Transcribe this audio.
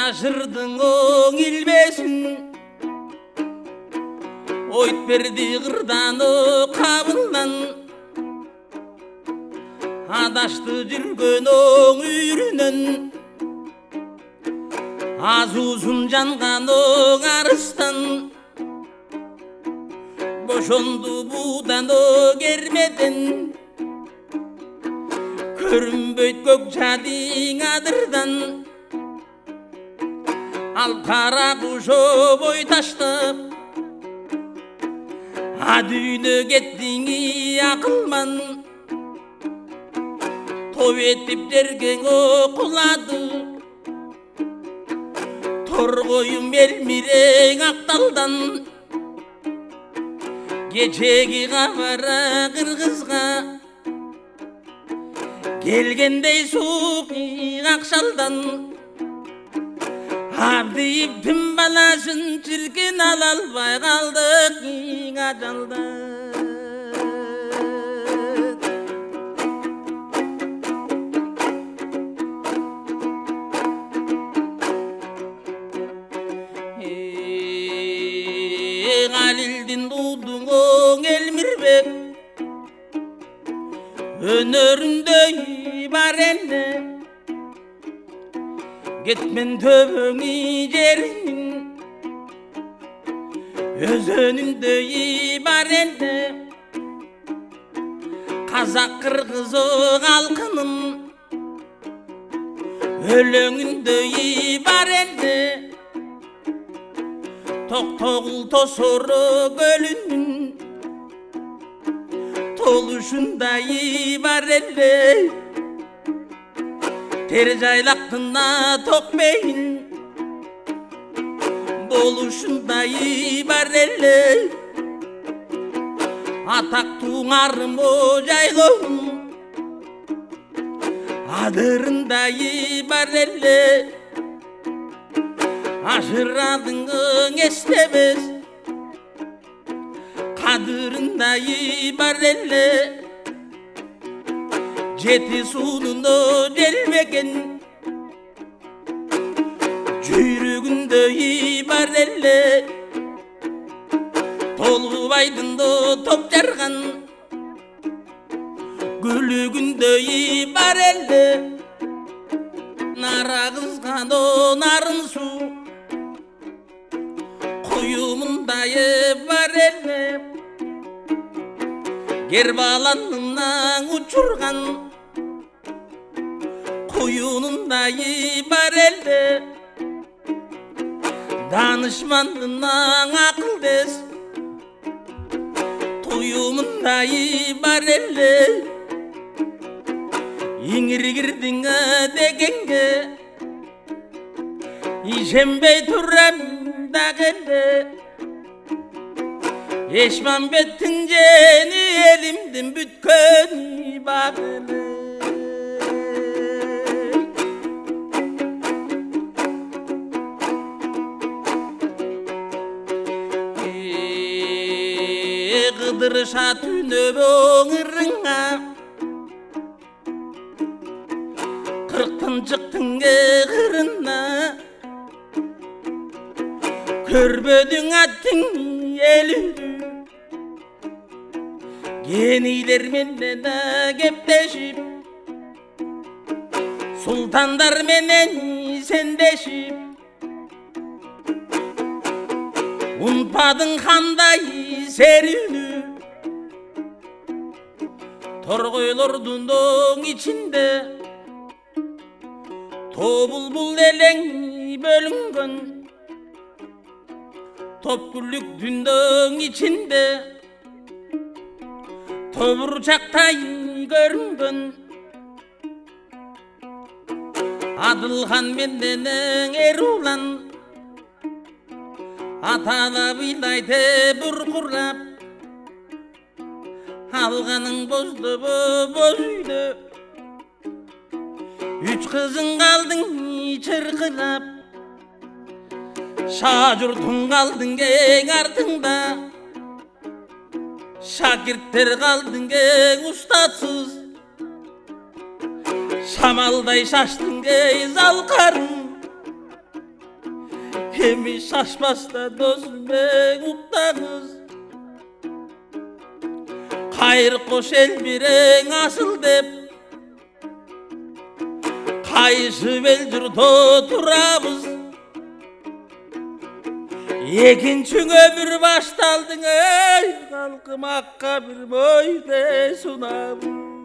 Жашырдың оң илбесін, ойт берді қырдан о қабылдан. Адашты жүрген оң үйрінен, аз uzun жанған оң арыстан. Boşondu budan o germeden, көрінбейт көк жадың адырдан. Ал қара құшо бой таштап, адүйні кеттіңі ақылман. Топ етіп жерген оқылады, торғойым елмирең ақталдан. Geçegi қабара қырғызға, келгендей суық ақшалдан. Абдиып түн баласын чіркен ала албай қалдық ажалдан. Қалилдин тудың оң Элмирбек, өнеріндей бар әлі. Кетмен төбөңі жерінің, өзөніндей бар әлі. Қазақ қырғыз халқының, өлеңіндей бар әлі. Тоқтоғыл тосоры көлінің, толушындай бар әлі. Тер жайлақтына тоқмейін, болушындай бар әлі. Атақтың арым о жайлауын, адырындай бар әлі. Ажырадың естемес, қадырындай бар әлі. Жеті суының желмеген, жүйрігіндей бар әлі. Толғыбайдың топ жарған, гүлігіндей бар әлі. Нара қызған нарын су, құйымындайы бар әлі. Кербаланынан ұчырған, құйынындайы бар әлі. Данышмандынан ақылдес, тұйымындайы бар әлі. Еңіргірдің дегенге, ишенбей тұрам дағылы. Eşmanbettin jeni elimdin bütkön bağını. Kıdırışa tünöp oğırına, kırktın çıktın kırına. Körbödün attın elini, yeniler menden gepleşip, sultanlar menen sendeşip. Unpadın kanday serünü, torgoylordun içinde, tobulbul eleng bölüngön. Topgüllük dündün içinde, toburçaktay görüngön. Adılhan mendenen erulan, atala bilayte burkurlap. Alganın bozdu bozuydu, üç kızın kaldın çırkılap. Şajurtun kaldın gen ardında, şakirtler kaldın gen ustatsız. Şamalday şaştın gen zalkarın, Emi şaşmasta dozmek uktağız. Kayır koş el biren asıl dep kayışı veljurda turabız. Ekinçin ömür baştaldın ey, kalkım hakka bir boyde sunabız.